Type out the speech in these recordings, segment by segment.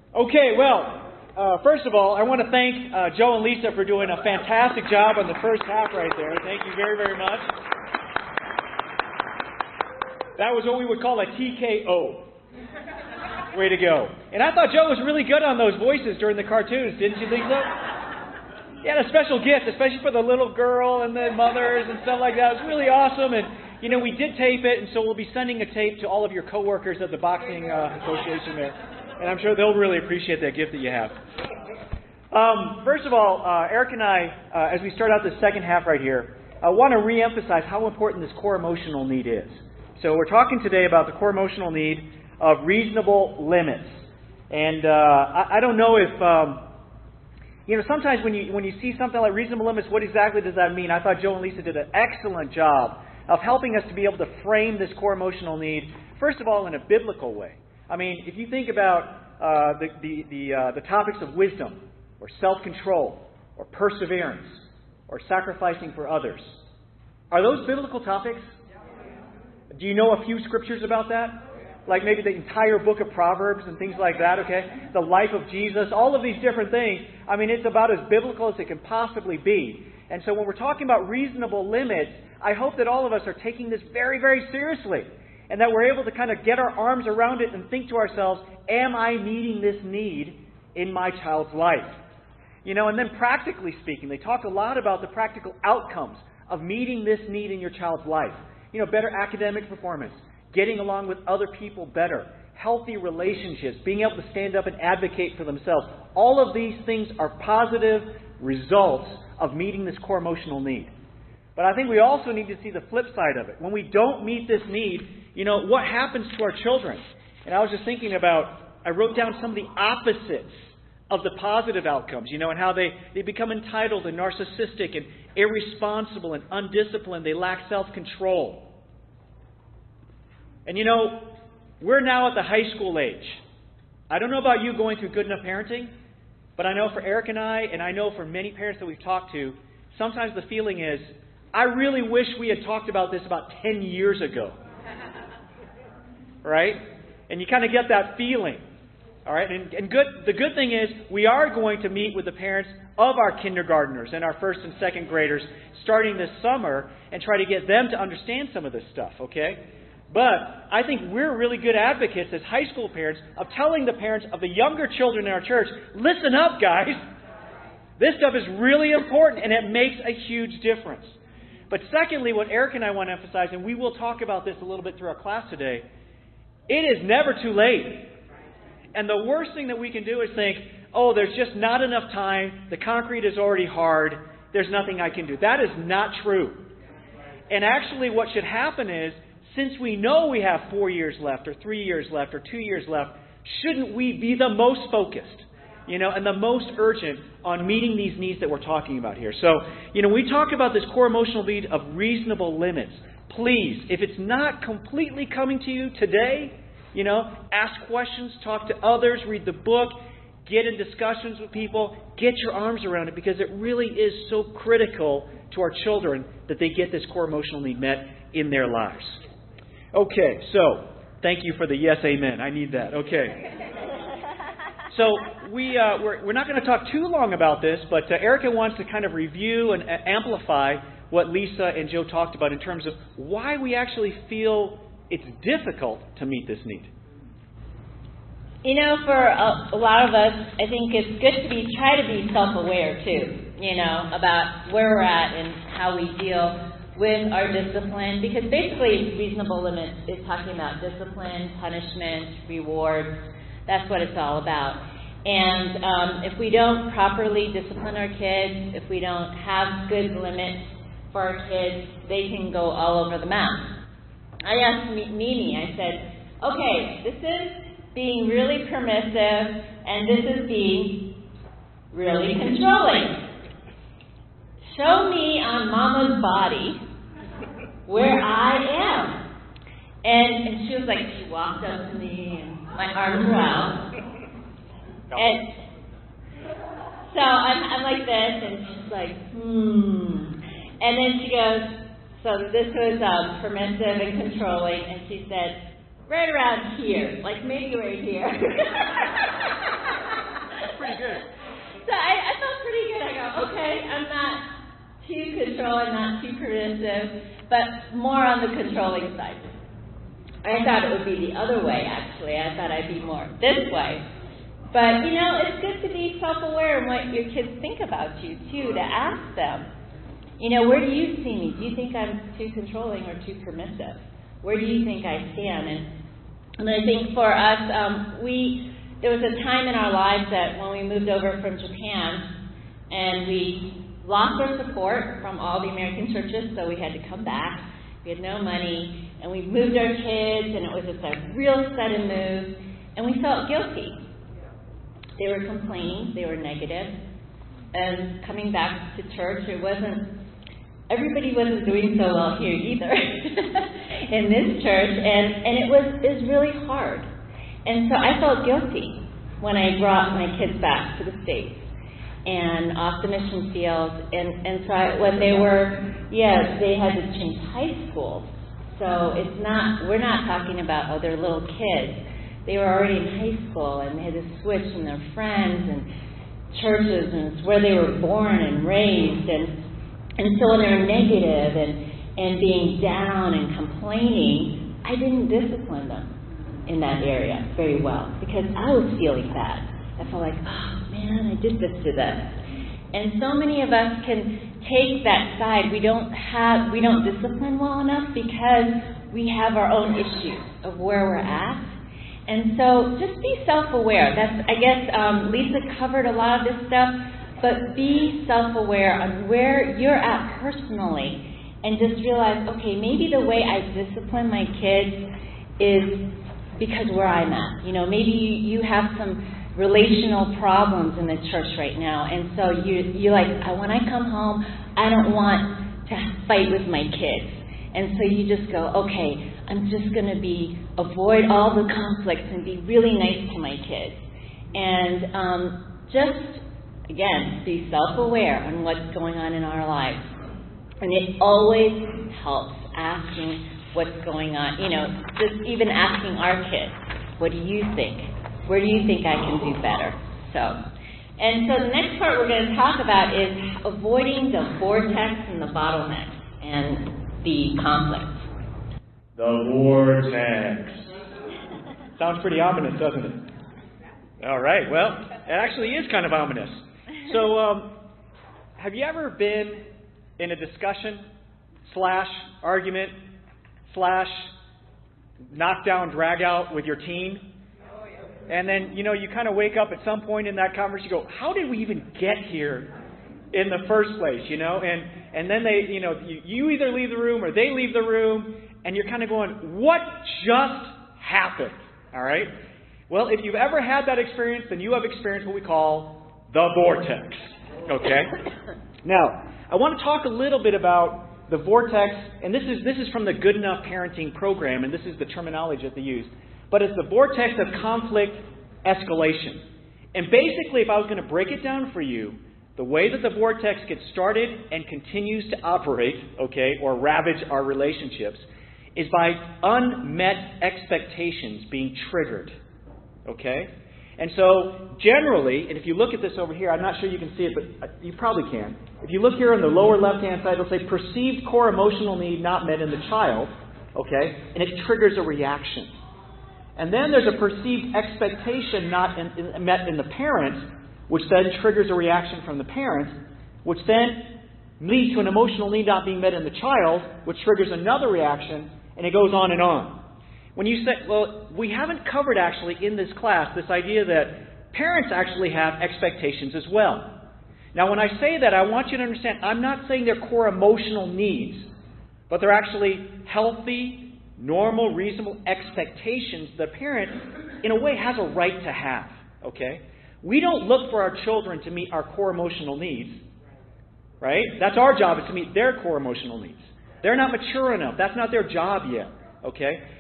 Okay, well, first of all, I want to thank Joe and Lisa for doing a fantastic job on the first half right there. Thank you very, very much. That was what we would call a TKO. Way to go. And I thought Joe was really good on those voices during the cartoons. Didn't you think so? He had a special gift, especially for the little girl and the mothers and stuff like that. It was really awesome. And, you know, we did tape it, and so we'll be sending a tape to all of your coworkers at the Boxing Association there. And I'm sure they'll really appreciate that gift that you have. First of all, Eric and I, as we start out the second half right here, I want to reemphasize how important this core emotional need is. So we're talking today about the core emotional need of reasonable limits. And I don't know if, you know, sometimes when you see something like reasonable limits, what exactly does that mean? I thought Joe and Lisa did an excellent job of helping us to be able to frame this core emotional need, first of all, in a biblical way. I mean, if you think about the topics of wisdom, or self-control, or perseverance, or sacrificing for others, are those biblical topics? Do you know a few scriptures about that? Like maybe the entire book of Proverbs and things like that, okay? The life of Jesus, all of these different things. I mean, it's about as biblical as it can possibly be. And so when we're talking about reasonable limits, I hope that all of us are taking this very, very seriously. And that we're able to kind of get our arms around it and think to ourselves, am I meeting this need in my child's life? You know, and then practically speaking, they talk a lot about the practical outcomes of meeting this need in your child's life. You know, better academic performance, getting along with other people better, healthy relationships, being able to stand up and advocate for themselves. All of these things are positive results of meeting this core emotional need. But I think we also need to see the flip side of it. When we don't meet this need, you know, what happens to our children? And I was just thinking about, I wrote down some of the opposites of the positive outcomes, you know, and how they become entitled and narcissistic and irresponsible and undisciplined. They lack self-control. And you know, we're now at the high school age. I don't know about you going through Good Enough Parenting, but I know for Eric and I know for many parents that we've talked to, sometimes the feeling is, I really wish we had talked about this about 10 years ago. Right? And you kind of get that feeling. All right? And the good thing is, we are going to meet with the parents of our kindergartners and our first and second graders starting this summer and try to get them to understand some of this stuff, okay? But I think we're really good advocates as high school parents of telling the parents of the younger children in our church, listen up, guys. This stuff is really important and it makes a huge difference. But secondly, what Eric and I want to emphasize, and we will talk about this a little bit through our class today, it is never too late. And the worst thing that we can do is think, oh, there's just not enough time. The concrete is already hard. There's nothing I can do. That is not true. And actually what should happen is, since we know we have 4 years left, or 3 years left, or 2 years left, shouldn't we be the most focused, you know, and the most urgent on meeting these needs that we're talking about here? So, you know, we talk about this core emotional need of reasonable limits. Please, if it's not completely coming to you today, you know, ask questions, talk to others, read the book, get in discussions with people, get your arms around it, because it really is so critical to our children that they get this core emotional need met in their lives. Okay, so thank you for the yes, amen. I need that. Okay. So we're not going to talk too long about this, but Erica wants to kind of review and amplify what Lisa and Joe talked about in terms of why we actually feel it's difficult to meet this need. You know, for a lot of us, I think it's good to try to be self-aware too, you know, about where we're at and how we deal with our discipline, because basically reasonable limits is talking about discipline, punishment, rewards. That's what it's all about. And if we don't properly discipline our kids, if we don't have good limits for our kids, they can go all over the map. I asked Mimi, I said, okay, this is being really permissive and this is being really controlling. Show me on Mama's body where I am. And she was like, she walked up to me and my arms were out. And so I'm like this, and she's like, And then she goes, so this was permissive and controlling, and she said, right around here, like maybe right here. permissive, but more on the controlling side. I thought it would be the other way, actually. I thought I'd be more this way. But, it's good to be self-aware in what your kids think about you, too, to ask them, where do you see me? Do you think I'm too controlling or too permissive? Where do you think I stand? And I think for us, there was a time in our lives that when we moved over from Japan, and we lost our support from all the American churches, so we had to come back. We had no money, and we moved our kids, and it was just a real sudden move, and we felt guilty. They were complaining, they were negative, and coming back to church, everybody wasn't doing so well here either in this church, and it was really hard. And so I felt guilty when I brought my kids back to the States and off the mission field, and so when they had to change high schools. So we're not talking about, they're little kids. They were already in high school, and they had to switch from their friends and churches, and it's where they were born and raised, and so when they're negative and being down and complaining, I didn't discipline them in that area very well because I was feeling bad. I felt like, oh man, I did this to them. And so many of us can take that side. We don't discipline well enough because we have our own issues of where we're at. And so just be self-aware. I guess Lisa covered a lot of this stuff, but be self-aware on where you're at personally and just realize, okay, maybe the way I discipline my kids is because where I'm at. Maybe you have some relational problems in the church right now, and so you're like, when I come home, I don't want to fight with my kids. And so you just go, okay, I'm just going to avoid all the conflicts and be really nice to my kids. And just, again, be self-aware on what's going on in our lives. And it always helps asking what's going on. Just even asking our kids, what do you think? Where do you think I can do better? And so the next part we're going to talk about is avoiding the vortex and the bottlenecks and the conflicts. The vortex. Sounds pretty ominous, doesn't it? All right. Well, it actually is kind of ominous. So, have you ever been in a discussion / argument / knockdown, drag out with your teen? And then, you kind of wake up at some point in that conversation, you go, how did we even get here in the first place, And then they, you either leave the room or they leave the room, and you're kind of going, what just happened? All right? Well, if you've ever had that experience, then you have experienced what we call the vortex. Okay? Now, I want to talk a little bit about the vortex, and this is from the Good Enough Parenting program, and this is the terminology that they use. But it's the vortex of conflict escalation. And basically, if I was going to break it down for you, the way that the vortex gets started and continues to operate, or ravage our relationships, is by unmet expectations being triggered. Okay? And so, generally, and if you look at this over here, I'm not sure you can see it, but you probably can. If you look here on the lower left-hand side, it'll say perceived core emotional need not met in the child, and it triggers a reaction. And then there's a perceived expectation not met in the parent, which then triggers a reaction from the parent, which then leads to an emotional need not being met in the child, which triggers another reaction, and it goes on and on. When you say, well, we haven't covered actually in this class this idea that parents actually have expectations as well. Now, when I say that, I want you to understand, I'm not saying they're core emotional needs, but they're actually healthy, normal, reasonable expectations the parent, in a way, has a right to have. We don't look for our children to meet our core emotional needs, right? That's our job, is to meet their core emotional needs. They're not mature enough. That's not their job yet,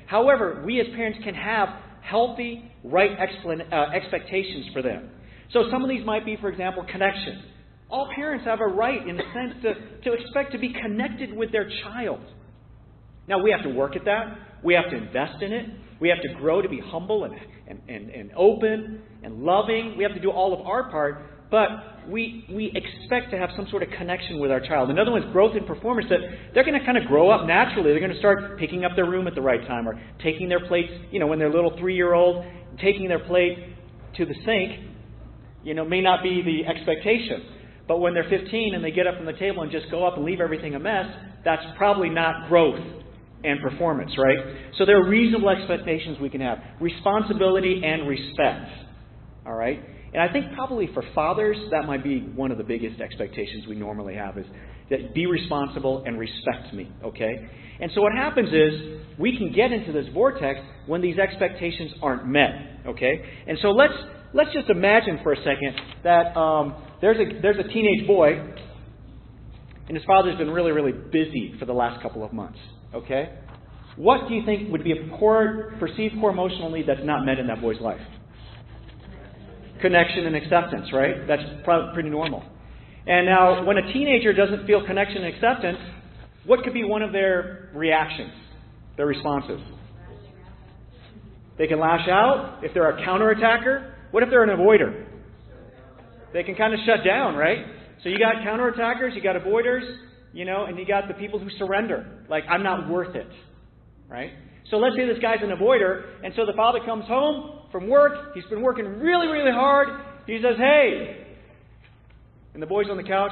However, we as parents can have healthy, right expectations for them. So some of these might be, for example, connection. All parents have a right, in a sense, to expect to be connected with their child. Now, we have to work at that. We have to invest in it. We have to grow to be humble and open and loving. We have to do all of our part. but we expect to have some sort of connection with our child. Another one is growth in performance, that they're going to kind of grow up naturally. They're going to start picking up their room at the right time, or taking their plates, when they're a little 3-year-old, taking their plate to the sink, may not be the expectation. But when they're 15 and they get up from the table and just go up and leave everything a mess, that's probably not growth and performance, right? So there are reasonable expectations we can have. Responsibility and respect, all right? And I think probably for fathers, that might be one of the biggest expectations we normally have, is that be responsible and respect me, okay? And so what happens is we can get into this vortex when these expectations aren't met, okay? And so let's just imagine for a second that there's a teenage boy, and his father's been really, really busy for the last couple of months, okay? What do you think would be a perceived core emotional need that's not met in that boy's life? Connection and acceptance, right? That's probably pretty normal. And now, when a teenager doesn't feel connection and acceptance, what could be one of their reactions, their responses? They can lash out. If they're a counterattacker, what if they're an avoider? They can kind of shut down, right? So you got counterattackers, you got avoiders, and you got the people who surrender. Like, I'm not worth it, right? So let's say this guy's an avoider, and so the father comes home from work. He's been working really, really hard. He says, "Hey," and the boy's on the couch.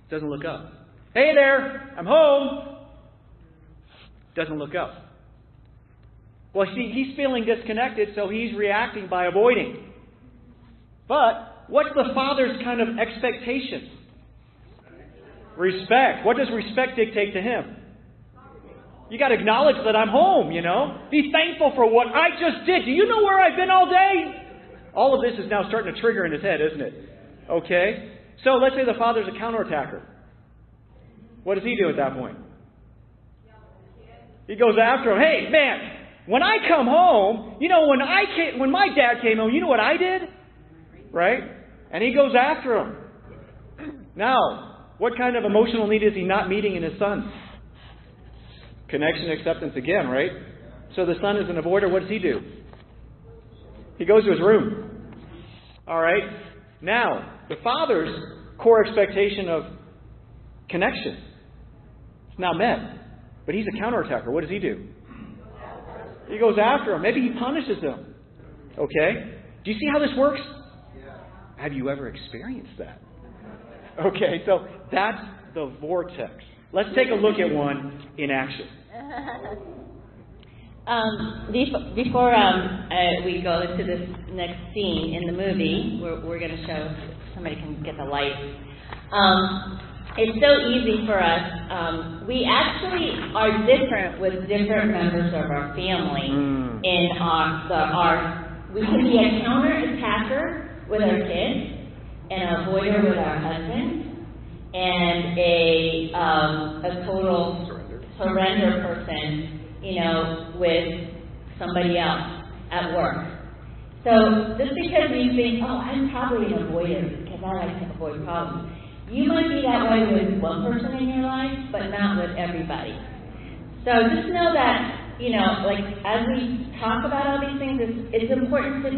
Doesn't look up. "Hey there, I'm home." Doesn't look up. Well, see, he's feeling disconnected, so he's reacting by avoiding. But what's the father's kind of expectation? Respect. What does respect dictate to him? You got to acknowledge that I'm home, Be thankful for what I just did. Do you know where I've been all day? All of this is now starting to trigger in his head, isn't it? Okay? So let's say the father's a counterattacker. What does he do at that point? He goes after him. "Hey, man, when I come home, when my dad came home, you know what I did?" Right? And he goes after him. Now, what kind of emotional need is he not meeting in his son? Connection, acceptance again, right? So the son is an avoider. What does he do? He goes to his room. All right? Now, the father's core expectation of connection is not met. But he's a counterattacker. What does he do? He goes after him. Maybe he punishes him. Okay? Do you see how this works? Have you ever experienced that? Okay, so that's the vortex. Let's take a look at one in action. Before we go into this next scene in the movie, we're going to show, somebody can get the light. It's so easy for us. We actually are different with different members of our family. We can be a counterattacker with our kids, an avoider with our husband, and a total surrender person, with somebody else at work. So just because we think, I'm probably an avoider because I like to avoid problems, you might be that way with one person in your life, but not with everybody. So just know that, as we talk about all these things, it's important to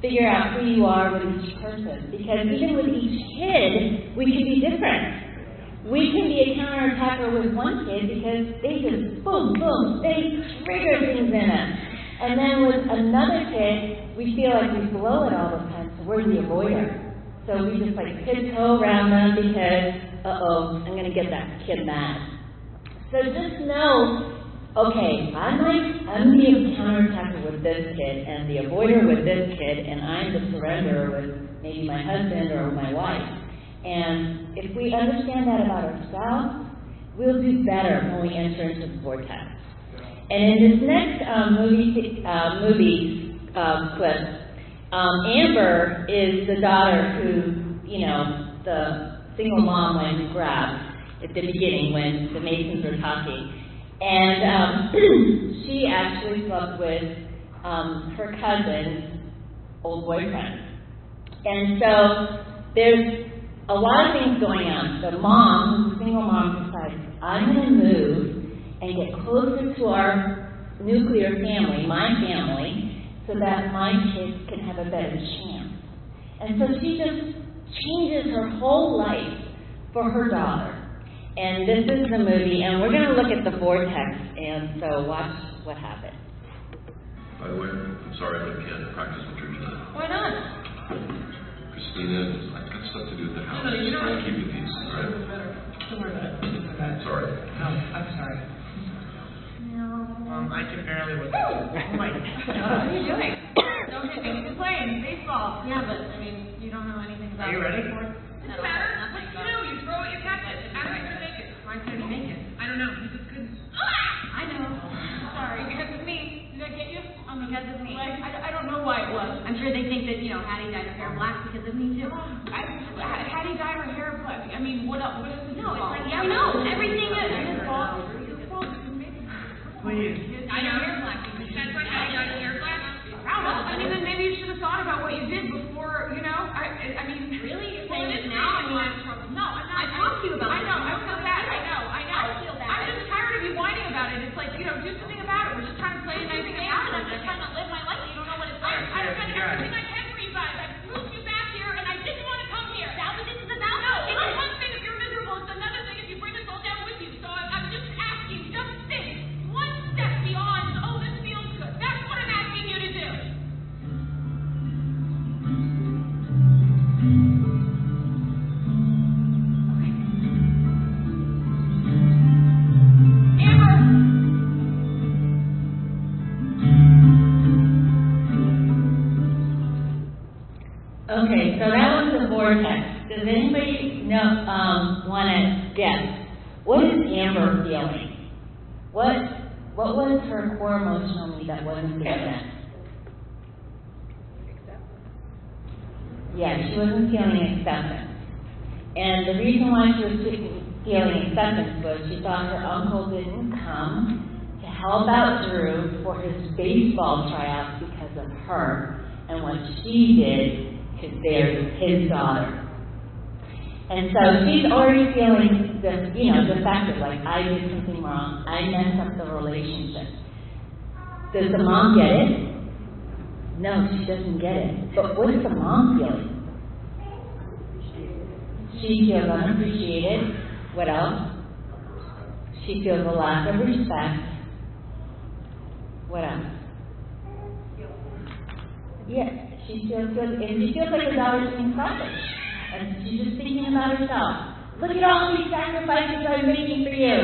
figure out who you are with each person. Because even with each kid, we can be different. We can be a counterattacker with one kid because they just, boom, boom, they trigger things in us. And then with another kid, we feel like we blow it all the time, so we're the avoider. So we just tiptoe around them because, I'm going to get that kid mad. So just know, okay, I'm the counterattacker with this kid, and the avoider with this kid, and I'm the surrenderer with maybe my husband or my wife. And if we understand that about ourselves, we'll do better when we enter into the vortex. And in this next movie clip, Amber is the daughter who, the single mom went and grabbed at the beginning when the Masons were talking. And she actually slept with her cousin's old boyfriend. And so there's a lot of things going on. The mom, the single mom, decides, I'm going to move and get closer to our nuclear family, my family, so that my kids can have a better chance. And so she just changes her whole life for her daughter. And this is the movie, and we're going to look at the vortex, and so watch what happens. By the way, I'm sorry, but I can't practice with her tonight. Why not? Christina, I've got stuff to do at the house. No, you don't Try have to to keep the peace, all right? Don't worry about it. Sorry. No, I'm sorry. I can barely look at you. Oh my God. What are you doing? Don't hit me. You're playing baseball. Yeah, but I mean, you don't know anything about Are you ready? it. Doesn't matter. What you do, you throw it, you catch it. Ask me to make it. Why couldn't you make it? I don't know. You just couldn't. I know. Sorry. Because of me. Did I get you? Because of me. I don't know why it was. I'm sure they think that, Hattie dyed her hair black because of me, too. Hattie dyed her hair black. I mean, what else? What is this? No, it's like, yeah, we know. Everything is his fault. Please. I know hair black. That's why I got your hair black. Well, I mean, then maybe you should have thought about what you did before, I mean, really? You're saying this now? No, I'm not. I talked to you about it. I know. I feel bad. I know. I feel bad. I'm just tired of you whining about it. It's like, do something about it. We're just trying to play a nice game. I'm just trying to live my life. You don't know what it's like. I've done everything I can for you guys. I've moved you back here, and I didn't want to come here. That's what this is about? No, it's one thing if you're miserable. It's another thing if you bring us all down with you. So I'm just asking, just think one step beyond, this feels good. That's what I'm asking you to do. Okay, so that was the vortex. Does anybody want to guess? What is Amber feeling? What was her core emotional need that wasn't being met? Yeah, she wasn't feeling acceptance. And the reason why she was feeling acceptance was she thought her uncle didn't come to help out Drew for his baseball tryouts because of her and what she did to bury his daughter. And so she's already feeling defective, like I did something wrong, I messed up the relationship. Does the mom get it? No, she doesn't get it. But what's the mom feeling? She feels unappreciated. What else? She feels a lack of respect. What else? Yes, she feels like her daughter's being selfish. And she's just thinking about herself. Look at all these sacrifices I'm making for you.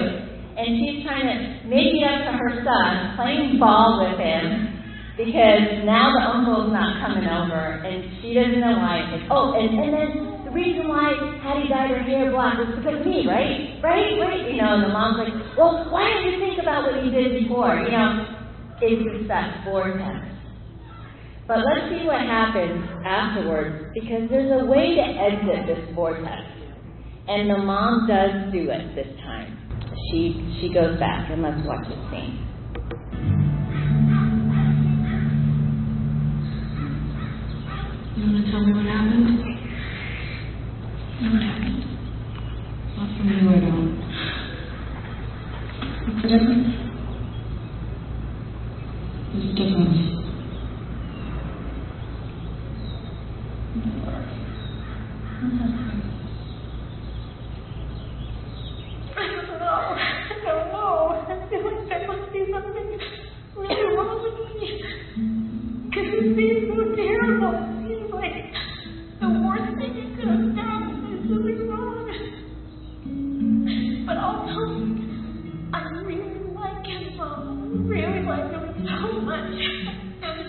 And she's trying to make it up to her son, playing ball with him, because now the uncle's not coming over, and she doesn't know why. It's like, and then the reason why Hattie dyed her hair black was because of me, right? Right? And the mom's like, well, why didn't you think about what you did before? It's that vortex. But let's see what happens afterwards, because there's a way to exit this vortex. And the mom does do it this time. She goes back, and let's watch this scene. You want to tell me what happened? What happened? Not from you, I don't. What's the difference? There's a difference. I don't know. I feel like there must be something really wrong with me. Because it seems so terrible. It seems like the worst thing you could have done is something wrong. But also, I really like him, Mom. Really like him so much. And it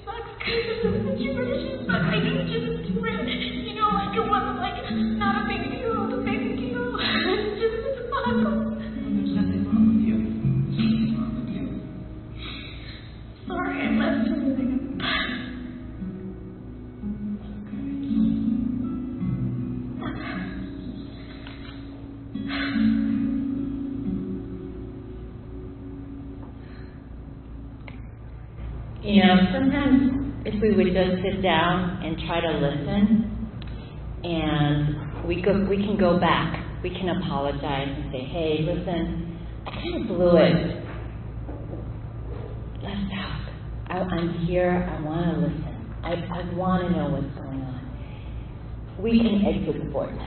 sucks because of the situation, but I need you to do it. Like it wasn't like not a big deal, a big deal. It's just fun. There's nothing wrong with you. There's nothing wrong with you. Sorry, I left everything. Sometimes if we would just sit down and try to listen, and we can go back. We can apologize and say, hey, listen, I kind of blew it. Let's talk. I'm here. I want to listen. I want to know what's going on. we can exit the vortex.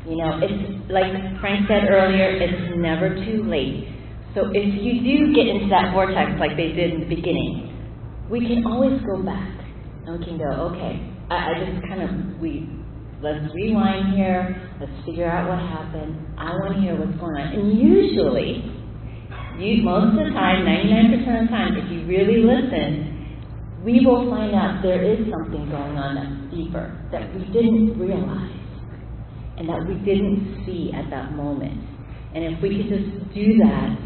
You know, it's like Frank said earlier, it's never too late. So if you do get into that vortex like they did in the beginning, we can always go back and we can go, okay, I just kind of, let's rewind here, let's figure out what happened, I want to hear what's going on. And usually, most of the time, 99% of the time, if you really listen, we will find out there is something going on that's deeper, that we didn't realize, and that we didn't see at that moment. And if we could just do that,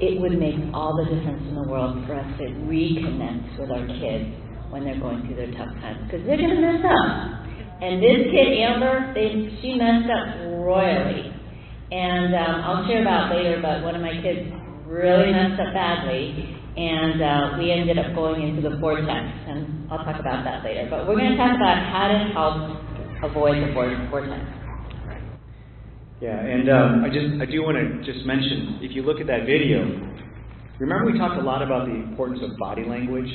it would make all the difference in the world for us to reconnect with our kids when they're going through their tough times, because they're going to mess up. And this kid, Amber, she messed up royally. And I'll share about it later, but one of my kids really messed up badly, and we ended up going into the vortex, and I'll talk about that later. But we're going to talk about how to help avoid the vortex. Yeah, and I do want to just mention, if you look at that video, remember we talked a lot about the importance of body language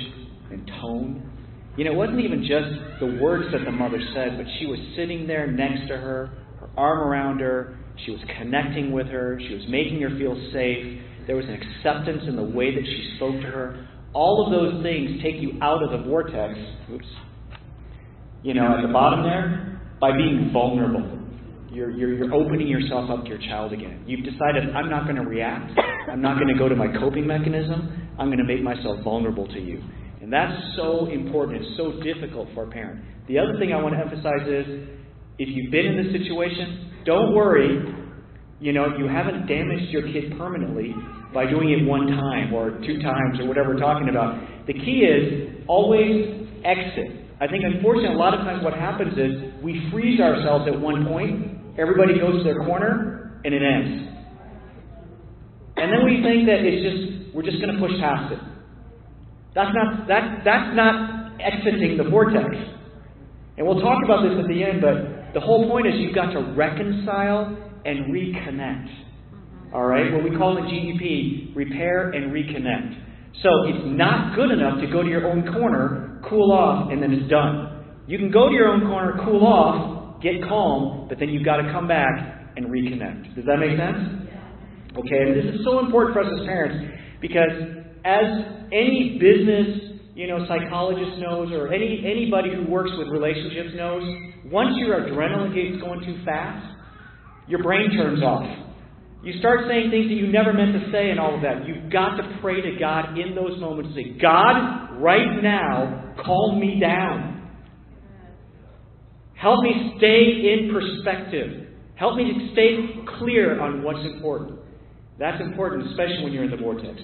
and tone? You know, it wasn't even just the words that the mother said, but she was sitting there next to her, her arm around her, she was connecting with her, she was making her feel safe, there was an acceptance in the way that she spoke to her. All of those things take you out of the vortex, you know, at the bottom there, by being vulnerable. You're opening yourself up to your child again. You've decided, I'm not going to react. I'm not going to go to my coping mechanism. I'm going to make myself vulnerable to you. And that's so important. It's so difficult for a parent. The other thing I want to emphasize is, if you've been in this situation, don't worry. You know, you haven't damaged your kid permanently by doing it one time or 2 times or whatever we're talking about. The key is always exit. I think, unfortunately, a lot of times what happens is we freeze ourselves at one point. Everybody goes to their corner, and it ends. And then we think that we're just going to push past it. That's not exiting the vortex. And we'll talk about this at the end, but the whole point is you've got to reconcile and reconnect. All right? What we call in GEP, repair and reconnect. So it's not good enough to go to your own corner, cool off, and then it's done. You can go to your own corner, cool off, get calm, but then you've got to come back and reconnect. Does that make sense? Okay, and this is so important for us as parents, because as any business, psychologist knows, or anybody who works with relationships knows, once your adrenaline gate's going too fast, your brain turns off. You start saying things that you never meant to say and all of that. You've got to pray to God in those moments. Say, God, right now, calm me down. Help me stay in perspective. Help me to stay clear on what's important. That's important, especially when you're in the vortex.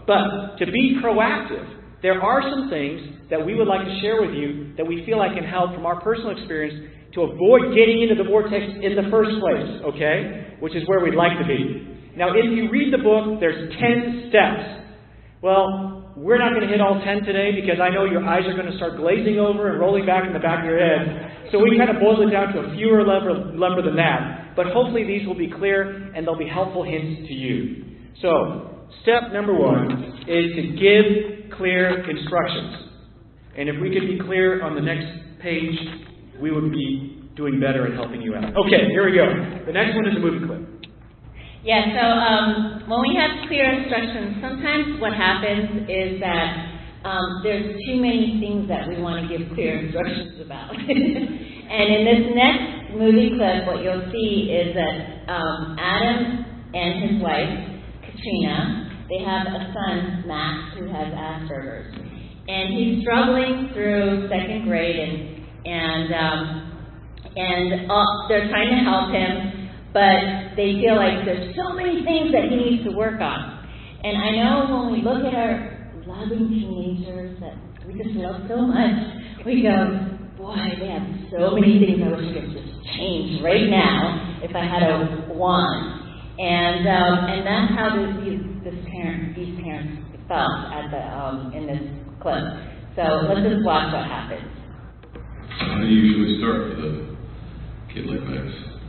But to be proactive, there are some things that we would like to share with you that we feel like can help from our personal experience to avoid getting into the vortex in the first place, okay? Which is where we'd like to be. Now, if you read the book, there's 10 steps. Well, we're not going to hit all 10 today because I know your eyes are going to start glazing over and rolling back in the back of your head. So we kind of boiled it down to a fewer lever than that. But hopefully these will be clear and they'll be helpful hints to you. So, step number 1 is to give clear instructions. And if we could be clear on the next page, we would be doing better at helping you out. Okay, here we go. The next one is a movie clip. Yeah, so when we have clear instructions, sometimes what happens is that there's too many things that we want to give clear instructions about. And in this next movie clip, what you'll see is that Adam and his wife, Katrina, they have a son, Max, who has Asperger's. And he's struggling through 2nd grade, and they're trying to help him, but they feel like there's so many things that he needs to work on. And I know when we look at our loving teenagers that we just love so much, we go, boy, they have so many things I wish I could just change right now if I had a wand. And that's how these parents felt in this clip. So let's just watch what happens. How do you usually start with a kid like Max?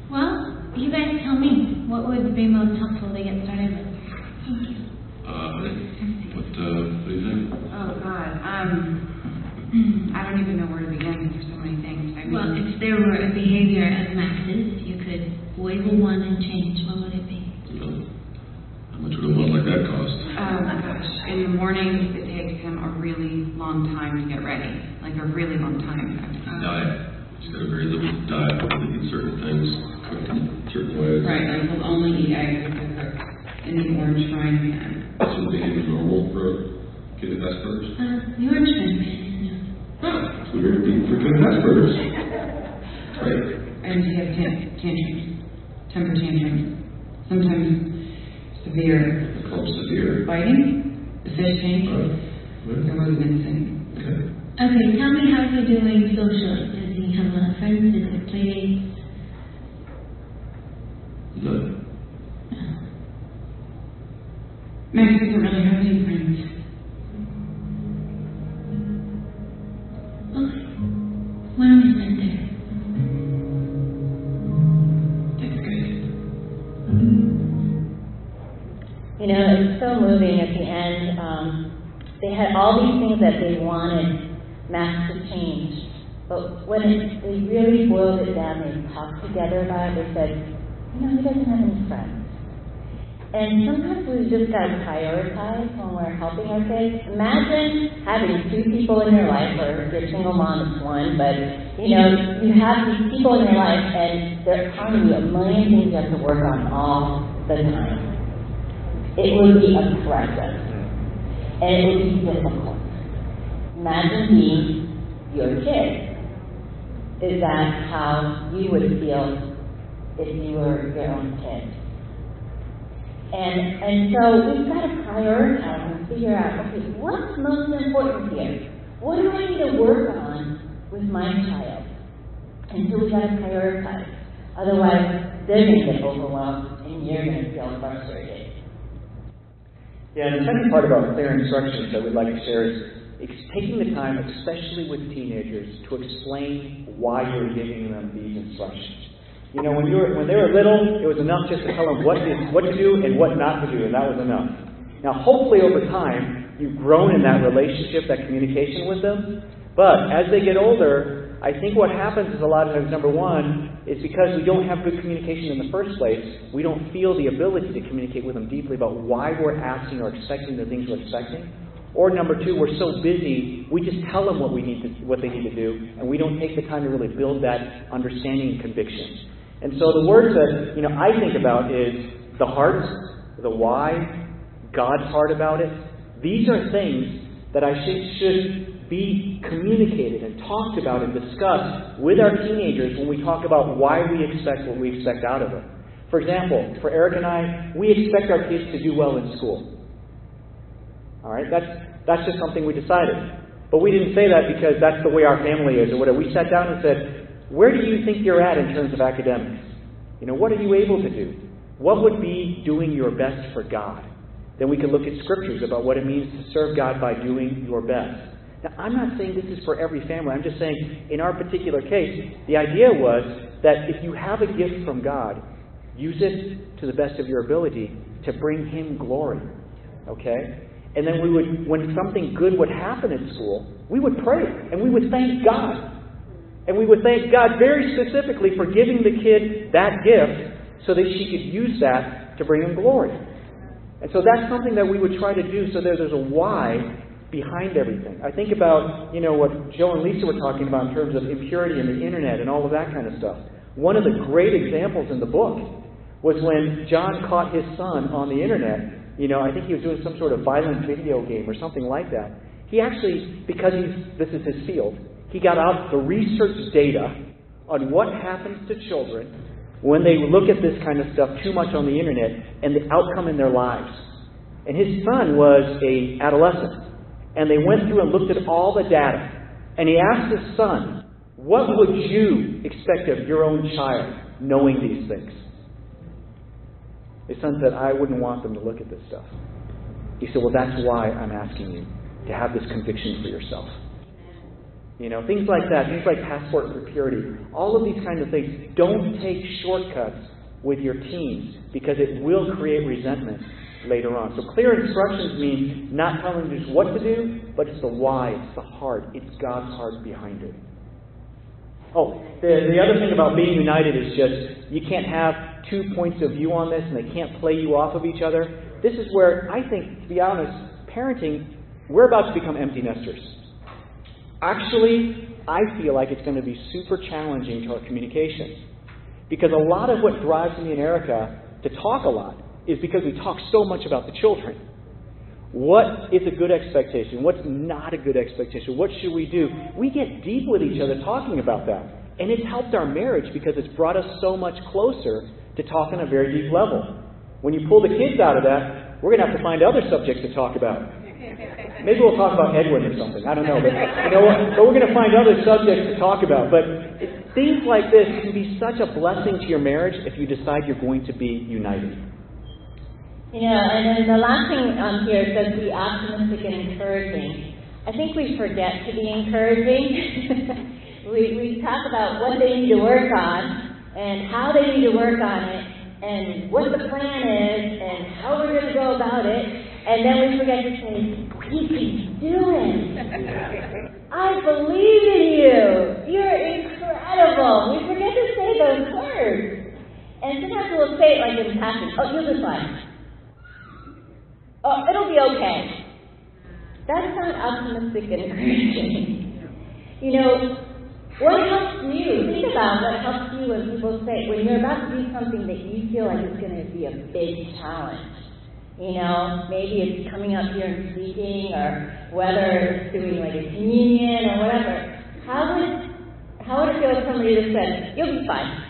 Well, you guys tell me. What would be most helpful to get started with? Thank you. What do you think? Oh, God. I don't even know where to begin. There's so many things. I mean, Well, if there were a behavior as Max's, you could wave a wand and change. What would it be? How much would a month like that cost? oh my gosh. In the morning, it takes him a really long time to get ready. Like a really long time. Diet. He's got a very limited diet. They eat certain things, cooked in certain ways. Right, like he'll only eat eggs if they're cooked in the orange frying pan. That's what behavior normal for a kid at Asperger's. The orange man is new. That's what we're being for kid at Asperger's. Right. And he has tantrums, temper tantrums. Sometimes severe. They're called severe. Biting, the fish tank. Right. There was an incident. Okay. Okay, tell me how you're doing socially. Does he have a lot of friends? Does he play dates? None. Max doesn't really have any friends. Okay. Why don't we start there? That's good. You know, it's so moving at the end. They had all these things that they wanted Max to change. But when they really boiled it down, they talked together about it, they said, you know, he doesn't have any friends. And sometimes we've just got to prioritize when we're helping our kids. Imagine having two people in your life, or if you're a single mom, it's one, but, you know, you have these people in your life and they're telling you a million things you have to work on all the time. It would be oppressive. And it would be difficult. Imagine being your kid. Is that how you would feel if you were your own kid? And so we've got to prioritize and figure out, okay, what's most important here? What do I need to work on with my child? And so we've got to prioritize. Otherwise, they're going to get overwhelmed and you're going to feel frustrated. Yeah, and the second part about clear instructions that we'd like to share is taking the time, especially with teenagers, to explain why you're giving them these instructions. You know, when they were little, it was enough just to tell them what to do and what not to do, and that was enough. Now, hopefully over time, you've grown in that relationship, that communication with them. But as they get older, I think what happens is a lot of times, number one, is because we don't have good communication in the first place, we don't feel the ability to communicate with them deeply about why we're asking or expecting the things we're expecting. Or number two, we're so busy, we just tell them what they need to do, and we don't take the time to really build that understanding and conviction. And so the words that I think about is the heart, the why, God's heart about it. These are things that I think should be communicated and talked about and discussed with our teenagers when we talk about why we expect what we expect out of them. For example, for Eric and I, we expect our kids to do well in school. All right, that's just something we decided. But we didn't say that because that's the way our family is or whatever. We sat down and said, where do you think you're at in terms of academics? What are you able to do? What would be doing your best for God? Then we can look at scriptures about what it means to serve God by doing your best. Now, I'm not saying this is for every family. I'm just saying, in our particular case, the idea was that if you have a gift from God, use it to the best of your ability to bring Him glory. Okay? And then when something good would happen in school, we would pray and we would thank God. And we would thank God very specifically for giving the kid that gift so that she could use that to bring Him glory. And so that's something that we would try to do so there's a why behind everything. I think about, what Joe and Lisa were talking about in terms of impurity and the internet and all of that kind of stuff. One of the great examples in the book was when John caught his son on the internet. I think he was doing some sort of violent video game or something like that. He actually, because this is his field, he got out the research data on what happens to children when they look at this kind of stuff too much on the internet and the outcome in their lives. And his son was an adolescent. And they went through and looked at all the data. And he asked his son, what would you expect of your own child knowing these things? His son said, I wouldn't want them to look at this stuff. He said, well, that's why I'm asking you to have this conviction for yourself. Things like that, things like Passport for Purity, all of these kinds of things. Don't take shortcuts with your teens because it will create resentment later on. So clear instructions mean not telling them just what to do, but it's the why, it's the heart, it's God's heart behind it. Oh, the other thing about being united is just, you can't have two points of view on this and they can't play you off of each other. This is where I think, to be honest, parenting, we're about to become empty nesters. Actually, I feel like it's going to be super challenging to our communication. Because a lot of what drives me and Erica to talk a lot is because we talk so much about the children. What is a good expectation? What's not a good expectation? What should we do? We get deep with each other talking about that. And it's helped our marriage because it's brought us so much closer to talk on a very deep level. When you pull the kids out of that, we're going to have to find other subjects to talk about. Maybe we'll talk about Edwin or something. I don't know. But you know what? But we're going to find other subjects to talk about. But things like this can be such a blessing to your marriage if you decide you're going to be united. You know, and then the last thing on here says be optimistic and encouraging. I think we forget to be encouraging. we talk about what they need to work on and how they need to work on it and what the plan is and how we're going to go about it. And then we forget to say, we can do it. I believe in you. You're incredible. We forget to say those words. And sometimes we'll say it like in passing. Oh, you'll be fine. Oh, it'll be okay. That's not optimistic and encouraging. You know, what helps you? Think about what helps you when people say, when you're about to do something that you feel like is going to be a big challenge. You know, maybe it's coming up here and speaking, or whether it's doing like a communion or whatever. How would it feel if somebody just said, you'll be fine?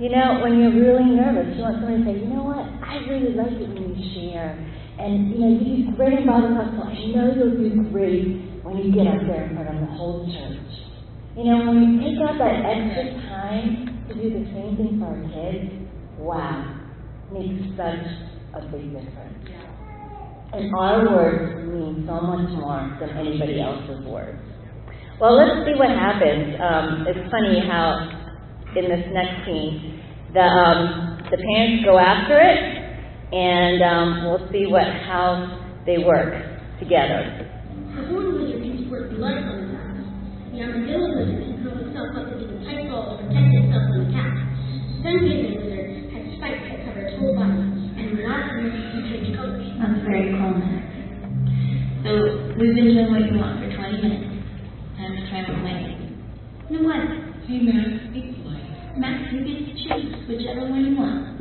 You know, when you're really nervous, you want somebody to say, you know what, I really like it when you share. And, you know, you do great in Bible class, so I know you'll do great when you get up there in front of the whole church. You know, when we take out that extra time to do the same thing for our kids, wow, makes such a big difference. And our words mean so much more than anybody else's words. Well, let's see what happens. It's funny how in this next scene, the parents go after it, and we'll see how they work together. The horn lizard can squirt blood from his eyes. The armadillo lizard can curl itself up into the tight ball to protect itself from attack. The sun-gazing lizard has spikes that cover its whole body, and the large lizard can change colors. That's very cool, Max. So we've been doing what you want for 20 minutes. Time to try what Mike. You know what? Hey, Max, be polite. Max, you get to choose whichever one you want.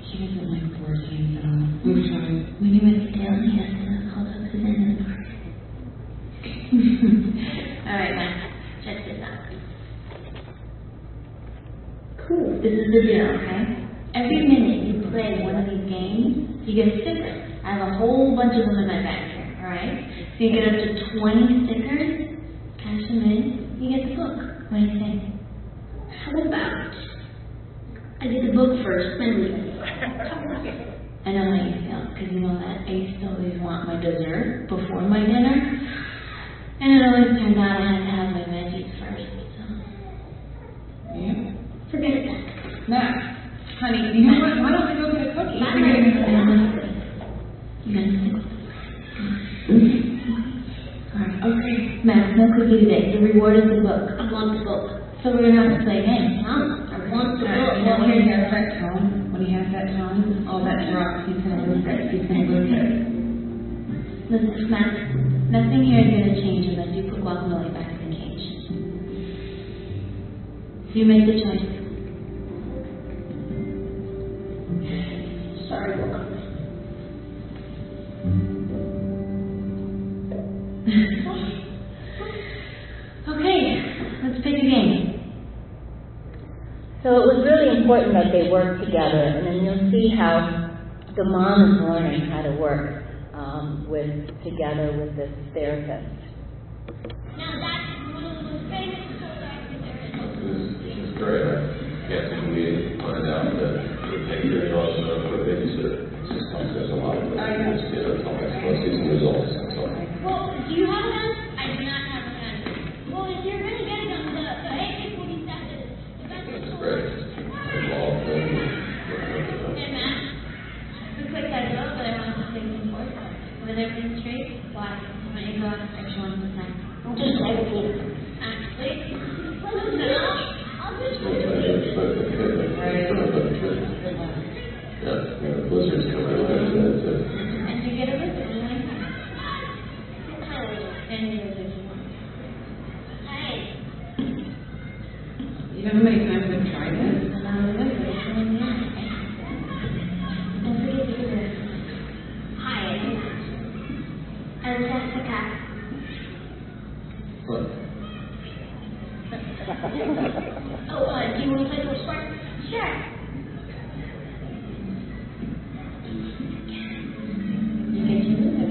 She doesn't like forcing, so we'll try. When he went to tail, he has to hold up his end of the park. Alright, Max, check this out. Cool. This is the deal, okay? Every minute you play one of these games, you get a sticker. I have a whole bunch of them in my bag here, alright? So you get up to 20 stickers, cash them in, you get the book. What do you think? How about I get the book first, then leave it? I know how you feel, because you know that I used to always want my dessert before my dinner, and it always turned out I had to have my veggies first, so. Yeah. Forget it. Max, honey, you know what? Why don't we go get a cookie? You gotta stick with it. Alright. Okay. Max, no cookie today. The reward is the book. I want the book. So we're gonna have to play a game. I want the Alright, book. you know when he has that tone, all that drops, he's gonna lose it. He's gonna lose it. Listen, Max, nothing here is gonna change unless you put Guacamole back in the cage. You make the choice. Sorry, book. Okay, let's pick a game. So it was really important that they work together, and then you'll see how the mom is learning how to work together with this therapist. Now that's one of the most famous stories I could ever tell. This is great. I can't think we find out that the picture draws for a babysitter. It just comes as a lot of it. It's let's see some results. That's all. Well, do you have a gun? I do not have a gun. Well, if you're going to get a gun, the AK-47 is the best. That's great. Involved in Hey, Matt. A quick heads up, but I want to say some more. With everything straight, why? you know how many times I've tried this? Don't forget to do this. Hi, and Jessica. What? Oh, do you want to play some sports? Sure. You get to move it.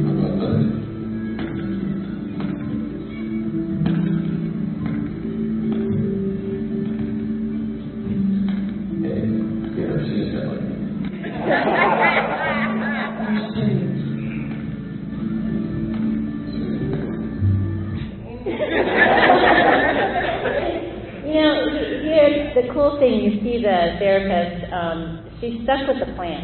How about that? Hey, you ever seen a set like You know, here's the cool thing. You see the therapist, she stuck with the plan.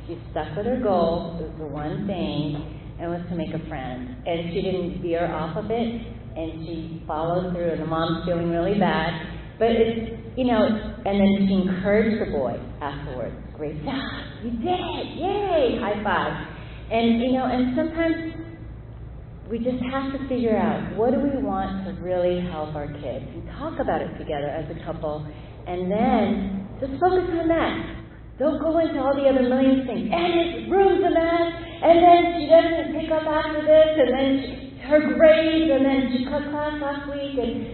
She stuck with her goal. It was the one thing, and was to make a friend. And she didn't veer off of it, and she followed through, and the mom's feeling really bad. But it's, you know, and then she encouraged the boy afterwards. Great job. You did it. Yay. High five. And, you know, and sometimes we just have to figure out what do we want to really help our kids and talk about it together as a couple, and then just focus on that. Don't go into all the other million things. And this room's a mess, and then she doesn't pick up after this, and then her grades, and then she cut class last week, and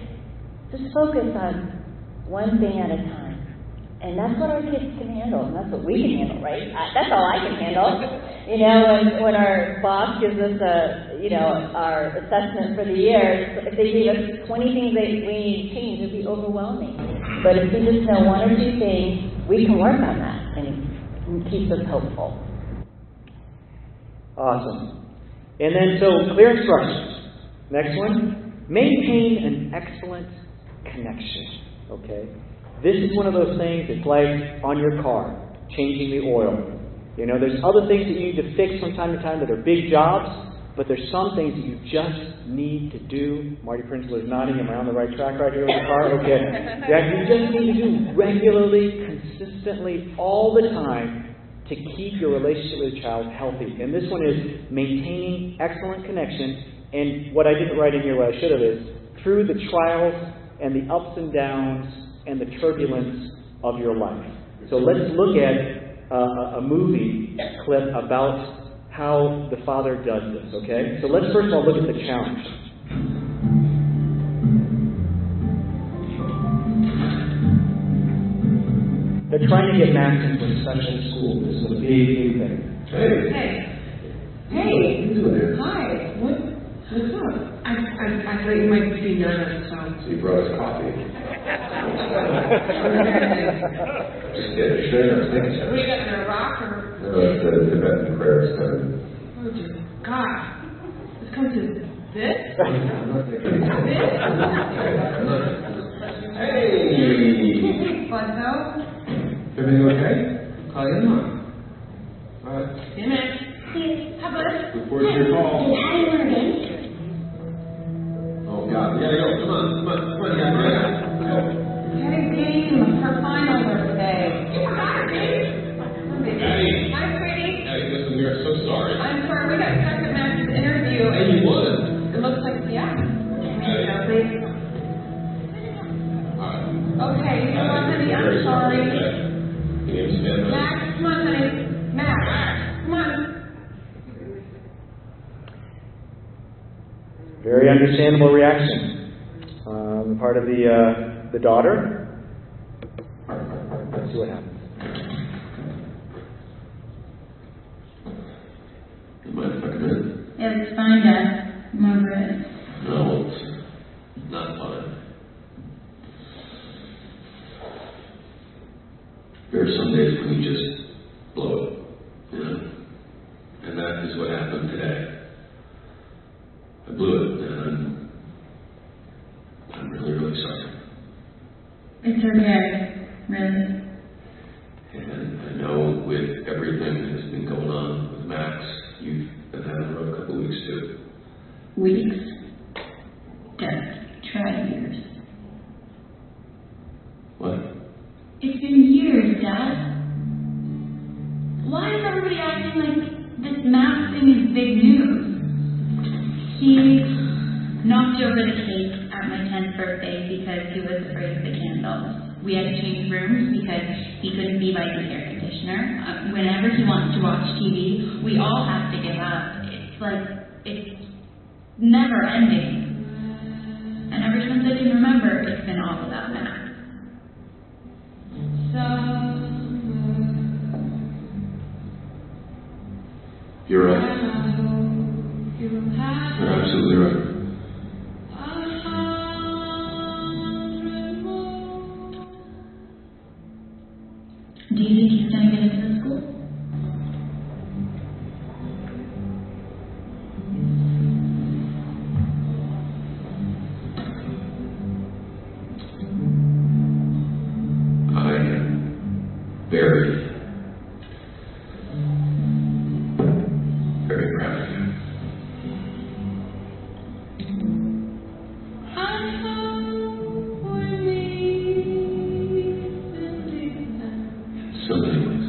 just focus on one thing at a time. And that's what our kids can handle, and that's what we can handle, right? That's all I can handle. You know, when our boss gives us our assessment for the year, if they gave us 20 things we need to change, it would be overwhelming. But if we just know one or two things, we can work on that, and it keeps us hopeful. Awesome. And then, so clear instructions. Next one, maintain an excellent connection. Okay? This is one of those things, it's like on your car, changing the oil. You know, there's other things that you need to fix from time to time that are big jobs, but there's some things that you just need to do. Marty Prinzler is nodding. Am I on the right track right here with the car? Okay. That you just need to do regularly, consistently, all the time to keep your relationship with your child healthy. And this one is maintaining excellent connection. And what I didn't write in here, what I should have, is through the trials and the ups and downs and the turbulence of your life. So let's look at a movie clip about how the father does this, okay? So let's first of all look at the challenge. They're trying to get Max into a special school. This is a big thing. Hey. Hey. What are you doing here? Hi. What's up? I thought you might be nervous, so. So you brought us coffee. Just get it. Sure. What, you got in a rock or? No, it's the Tibetan prayers coming. Oh, dear God. This comes to this? Hey! Buzzo? Everything okay? Call your mom. Alright. See you, man. How about it? Look forward to your call. Did Hattie want to dance? Oh, God. We gotta go. Come on. You gotta go. Hattie game. Her finals are today. Hattie. Hi, sweetie. Hattie, listen, we are so sorry. I'm sorry, we got stuck at Max's interview. Hey, you won. It looks like, yeah. Hattie. Alright. Okay, you know what, honey? I'm sorry. Can you understand that? Max, come on, honey. Max, come on. Very understandable reaction on the part of the daughter. Let's see what happens. You mind if I come in? Yeah, it's fine, Dad. I'm over it. No, it's not fine. There are some days when you just blow it, you know? And that is what happened today. I blew it, and I'm really, really sorry. It's okay, really. And I know with everything that's been going on with Max, you've been having a rough couple of weeks too. Weeks. Dad, try years. What? It's been years, Dad. Why is everybody acting like this Max thing is big news? He over the cake at my 10th birthday because he was afraid of the candles. We had to change rooms because he couldn't be by the air conditioner. Whenever he wants to watch TV, we all have to give up. It's like, it's never ending. And ever since I can remember, it's been all about that. You're right. You're absolutely right. Do you think he's going to get into the school? I am very proud of you. So many ways.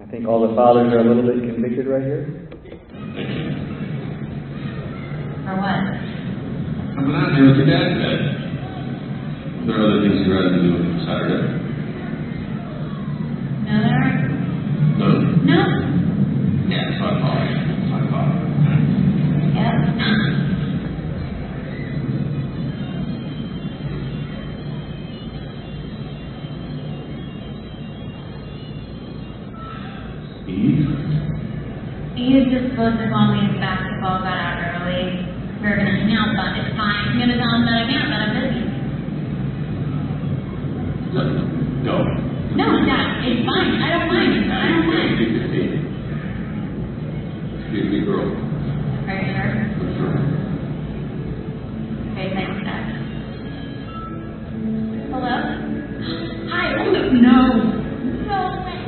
I think all the fathers are a little bit convicted right here. For what? I've been out here with your dad today. Are there other things you'd rather do on Saturday? No, there aren't. No. No. Yeah, that's what I thought. Yep. Eve just supposed to call me if basketball got out early. We were gonna hang out, but it's fine. I'm gonna tell him that I can't, that I'm busy. Go. No, Dad, it's fine. I don't mind. I don't mind. She's a good girl. Are you sure? For sure. Okay, thanks, Dad. Hello? Hi, hold it. No. No way.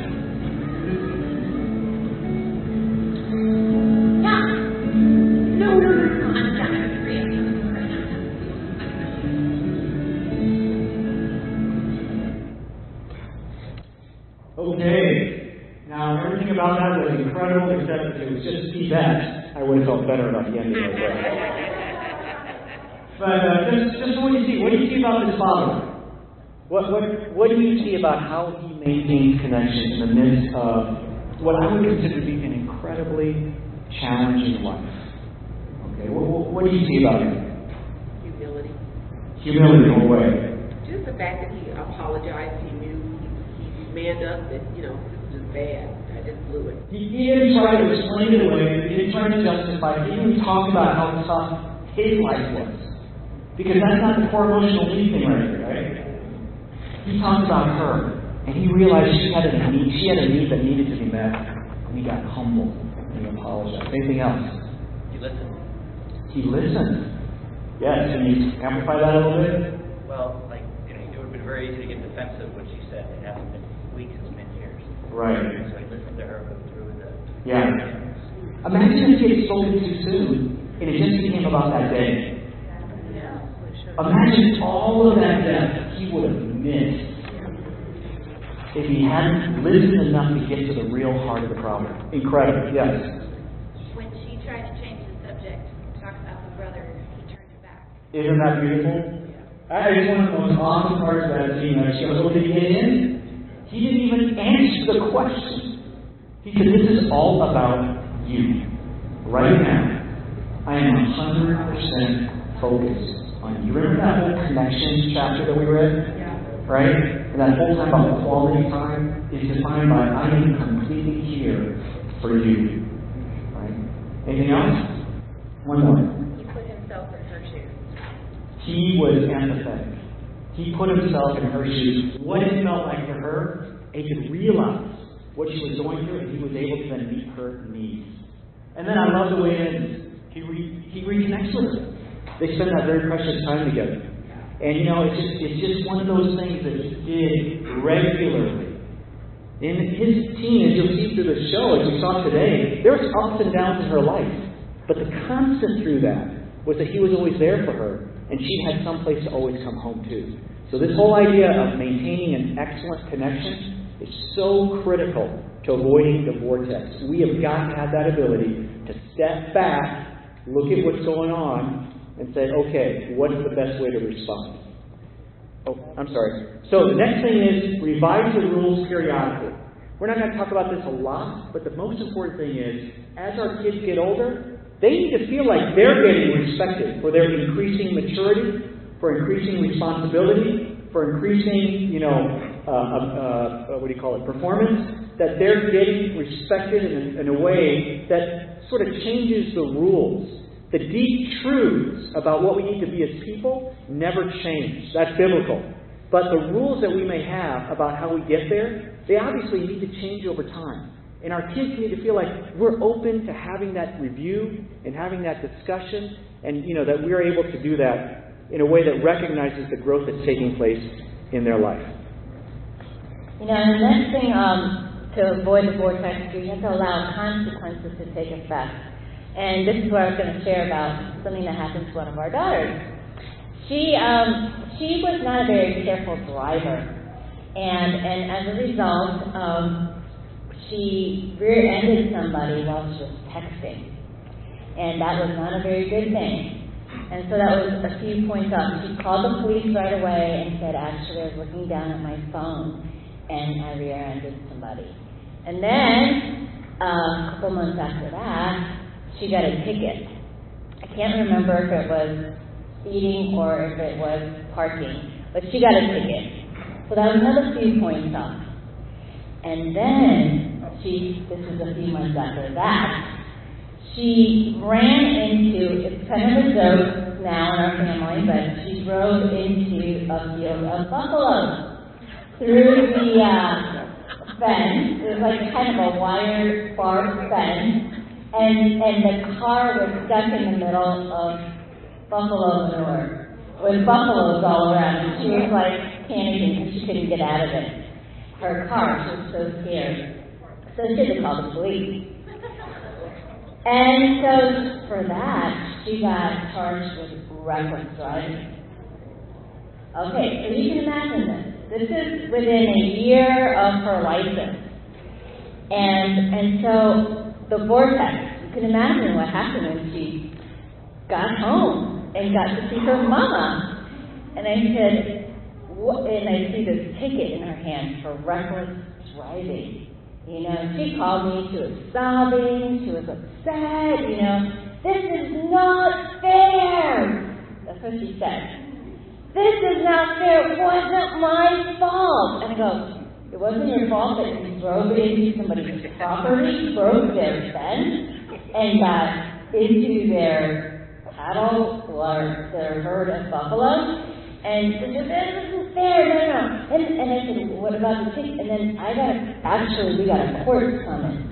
Yeah. No. I'm Dad. I'm free. Okay. Now, everything about that was incredible, except if it was just Yvette, I would have felt better about the ending right there. But just what do you see? What do you see about this father? What do you see about how he maintains connection in the midst of what I would consider to be an incredibly challenging life? Okay, what do you see about him? Humility. Humility, in what way? Just the fact that he apologized. He knew he manned up that, this is bad. I just blew it. He didn't try to explain it away. He didn't try to justify it. He didn't talk about how tough his life was. Because that's not the core emotional need thing right here, right? He talked about her, and he realized she had a need that needed to be met, and he got humble, and he apologized. Anything else? He listened. He listened. Yes, can you amplify that a little bit? Well, it would have been very easy to get defensive when she said it hasn't been weeks, it's been years. Right. So he listened to her go through the... Yeah. Imagine if he had spoken too soon, and it just became about that day. Imagine all of that death he would have missed if he hadn't listened enough to get to the real heart of the problem. Incredible, yes. When she tried to change the subject, talk about the brother, he turned it back. Isn't that beautiful? That is one of the most awesome parts of that scene. She goes, well, did he get in? He didn't even answer the question. He said, this is all about you. Right now, I am 100% focused on you. Remember that whole connection chapter that we read? Yeah. Right? And that whole time about quality time is defined by I am completely here for you. Right? Anything else? One more. He put himself in her shoes. He was empathetic. He put himself in her shoes. What it felt like for her, and he could realize what she was going through, and he was able to then meet her needs. And then I love the way it ends. He reconnects with her. They spend that very precious time together. And it's just one of those things that he did regularly. In his teen, as you'll see through the show, as we saw today, there was ups and downs in her life. But the constant through that was that he was always there for her. and she had someplace to always come home to. So this whole idea of maintaining an excellent connection is so critical to avoiding the vortex. We have got to have that ability to step back, look at what's going on, and say, okay, what is the best way to respond? Oh, I'm sorry. So the next thing is revise the rules periodically. We're not going to talk about this a lot, but the most important thing is, as our kids get older, they need to feel like they're getting respected for their increasing maturity, for increasing responsibility, for increasing, performance, that they're getting respected in a way that sort of changes the rules. The deep truths about what we need to be as people never change. That's biblical. But the rules that we may have about how we get there, they obviously need to change over time. And our kids need to feel like we're open to having that review and having that discussion, and that we're able to do that in a way that recognizes the growth that's taking place in their life. The next thing to avoid the vortex, you have to allow consequences to take effect. And this is what I was going to share about something that happened to one of our daughters. She was not a very careful driver, and as a result, she rear-ended somebody while she was texting, and that was not a very good thing. And so that was a few points up. She called the police right away and said, actually, I was looking down at my phone and I rear-ended somebody. And then, a couple months after that, she got a ticket. I can't remember if it was speeding or if it was parking, but she got a ticket. So that was another few points up. And then, this was a few months after that, she ran into, it's kind of a joke now in our family, but she drove into a field of buffaloes through the fence. It was like kind of a wire barbed fence, and the car was stuck in the middle of buffalo manure with buffaloes all around, and she was like panicking because she couldn't get out of it. Her car, she was so scared. So she had to call the police. And so for that, she got charged with reckless driving. Okay, so you can imagine this. This is within a year of her license. And so the vortex, you can imagine what happened when she got home and got to see her mama. And I said, what? And I see this ticket in her hand for reckless driving. She called me, she was sobbing, she was upset, this is not fair. That's what she said. This is not fair, it wasn't my fault. And I go, it wasn't your fault that you drove into somebody's property, broke their fence, and got into their cattle or their herd of buffalo. And she said, this isn't fair, no. And I said, what about the ticket? And then we got a court summons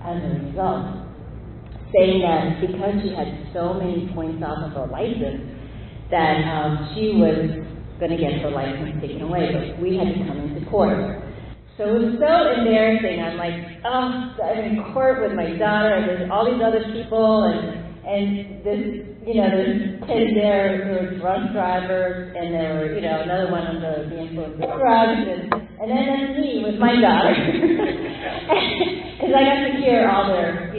as a result, saying that because she had so many points off of her license, that she was going to get her license taken away, but we had to come into court. So it was so embarrassing. I'm like, I'm in court with my daughter, and there's all these other people, and this, there's kids there who were drunk drivers, and there were, another one under the influence of drugs, and then there's me with my daughter. Because I got to hear all their,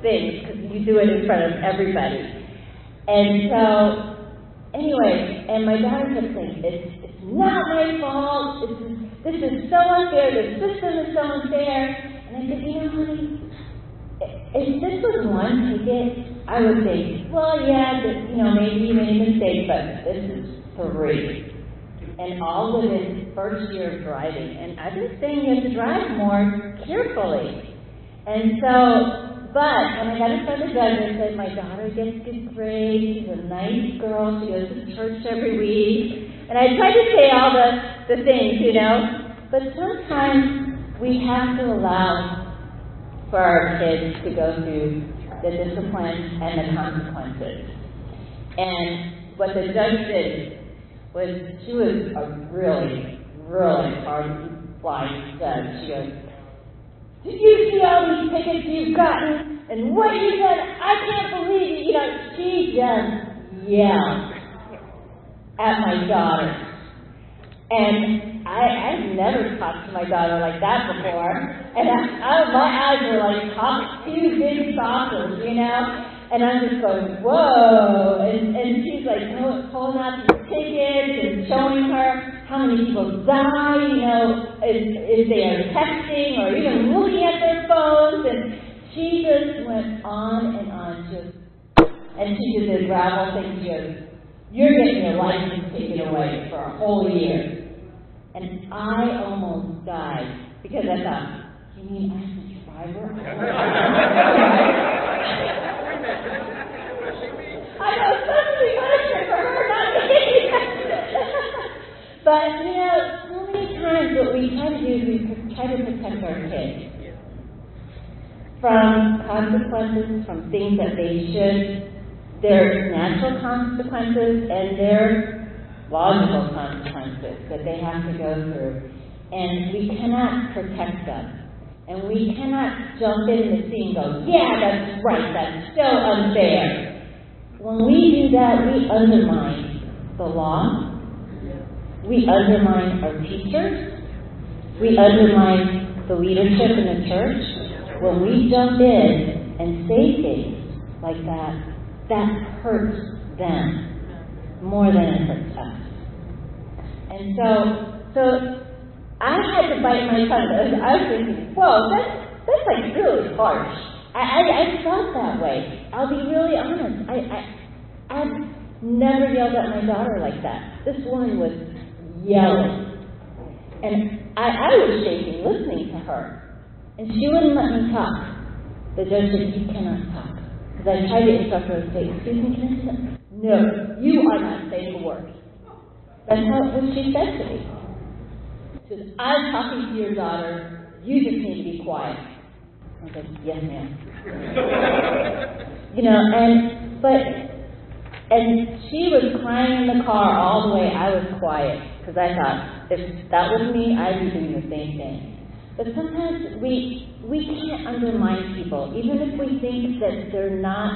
things, because you do it in front of everybody. And so, anyway, and my daughter kept saying, it's not my fault, this is so unfair, the system is so unfair. And I said, honey, if this was one ticket, I would think, well, yeah, maybe you made a mistake, but this is 3. And all within first year of driving. And I've been saying you have to drive more carefully. And so, but when I got in front of the judge, I said, my daughter gets good grades, she's a nice girl, she goes to church every week. And I tried to say all the things, But sometimes we have to allow for our kids to go through the discipline and the consequences. And what the judge did was, she was a really, really hard-flying judge. She goes, did you see all these tickets you've gotten? And what you said, I can't believe it. She just yelled. at my daughter. And I've never talked to my daughter like that before. And my eyes were like two big saucers, you know? And I'm just going, whoa. And she's like pulling out these tickets and showing her how many people die, you know, if they are texting or even looking at their phones. And she just went on and on, and she did this gravel thing. She goes, you're getting your license taken away for a whole year. And I almost died because I thought, you mean as a driver? I know, especially punishment for her, not me. But, you know, so many times what we try to do is we try to protect our kids from consequences, from things that they should, their natural consequences and their logical consequences that they have to go through. And we cannot protect them. And we cannot jump in the sea and go, yeah, that's right, that's so unfair. When we do that, we undermine the law, we undermine our teachers, we undermine the leadership in the church. When we jump in and say things like that, that hurts them more than it hurts us. And so I had to bite my tongue. I was thinking, whoa, that's like really harsh. I felt that way. I'll be really honest. I've never yelled at my daughter like that. This woman was yelling. And I was shaking listening to her. And she wouldn't let me talk. The judge said, you cannot talk. Because I tried to interrupt her and say, excuse me, can I say that? No, you are not saying a word. That's what she said to me. She said, I'm talking to your daughter. You just need to be quiet. I was like, yes, ma'am. You know, and she was crying in the car all the way. I was quiet because I thought if that was me, I'd be doing the same thing. But sometimes we can't undermine people, even if we think that they're not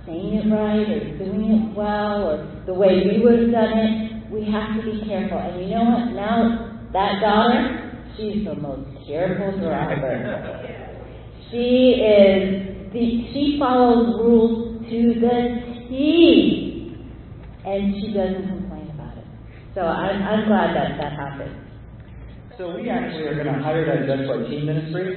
saying it right or doing it well or the way we would have done it. We have to be careful. And you know what? Now that daughter, she's the most careful driver. She follows rules to the T, and she doesn't complain about it. So I'm glad that happened. So we actually are going to hire that judge for our teen ministry.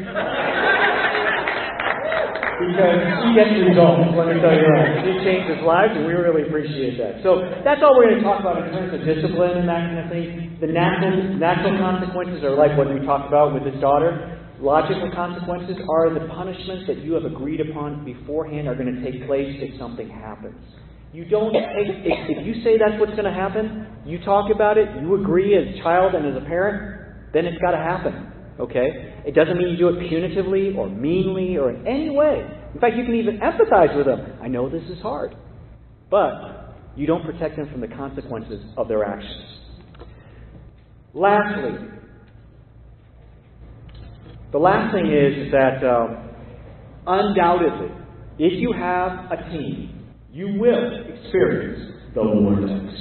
Because she gets results, let me tell you that. She changes lives, and we really appreciate that. So that's all we're going to talk about in terms of discipline and that kind of thing. The natural consequences are like what we talked about with his daughter. Logical consequences are the punishments that you have agreed upon beforehand are going to take place if something happens. You don't take, if you say that's what's going to happen, you talk about it, you agree as a child and as a parent, then it's got to happen. Okay? It doesn't mean you do it punitively or meanly or in any way. In fact, you can even empathize with them. I know this is hard. But you don't protect them from the consequences of their actions. Lastly, the last thing is that undoubtedly, if you have a teen, you will experience the vortex.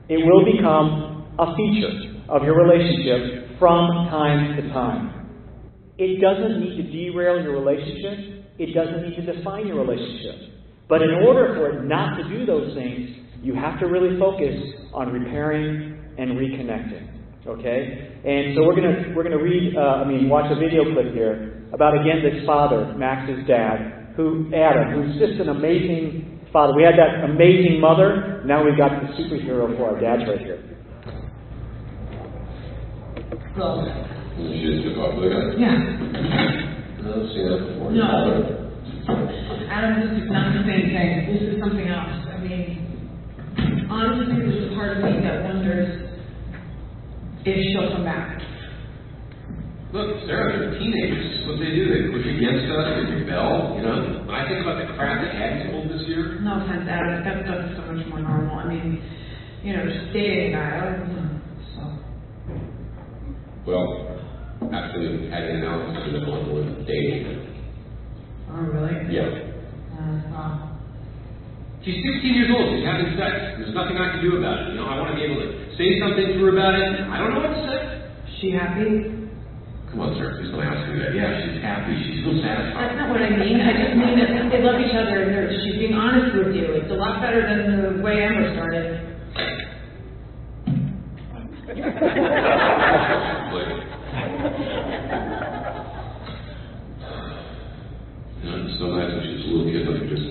It will become a feature of your relationship from time to time. It doesn't need to derail your relationship. It doesn't need to define your relationship. But in order for it not to do those things, you have to really focus on repairing and reconnecting. Okay? And so we're gonna watch a video clip here about, again, this father, Max's dad, Adam, who's just an amazing father. We had that amazing mother. Now we've got the superhero for our dads right here. Well, you just took off with the guy? Yeah. I've seen that before. No. Adam just not the same thing. This is something else. I mean, honestly, there's a part of me that wonders if she'll come back. Look, Sarah, they're teenagers. What they do, they push against us, they rebel, you know? When I think about the crap that Aggies pulled this year. No offense, Adam, that stuff is so much more normal. I mean, you know, just dating a guy. So. Well, actually, Aggie and Alex are the one with dating. Oh, really? Yeah. Wow. She's 16 years old. She's having sex. There's nothing I can do about it. You know, I want to be able to say something to her about it. I don't know what to say. She happy? Come on, sir. Please don't ask me that. Yeah, she's happy. She's still satisfied. That's not what I mean. I just mean that they love each other and she's being honest with you. It's a lot better than the way Amber started. It's so nice when she's a little kid, like just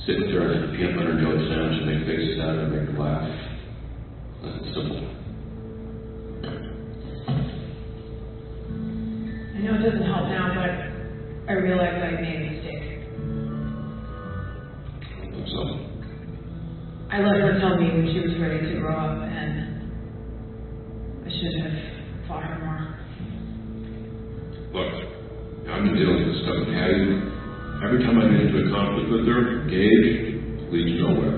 sit with her and have a peanut butter and jelly sandwich and make faces at her and make her laugh. That's simple. I know it doesn't help now, but I realize I made a mistake. I think so. I let her tell me when she was ready to grow up, and I should have fought her more. Look, I've been dealing with this stuff with Hattie. Every time I get into a conflict with her, Gage leads nowhere.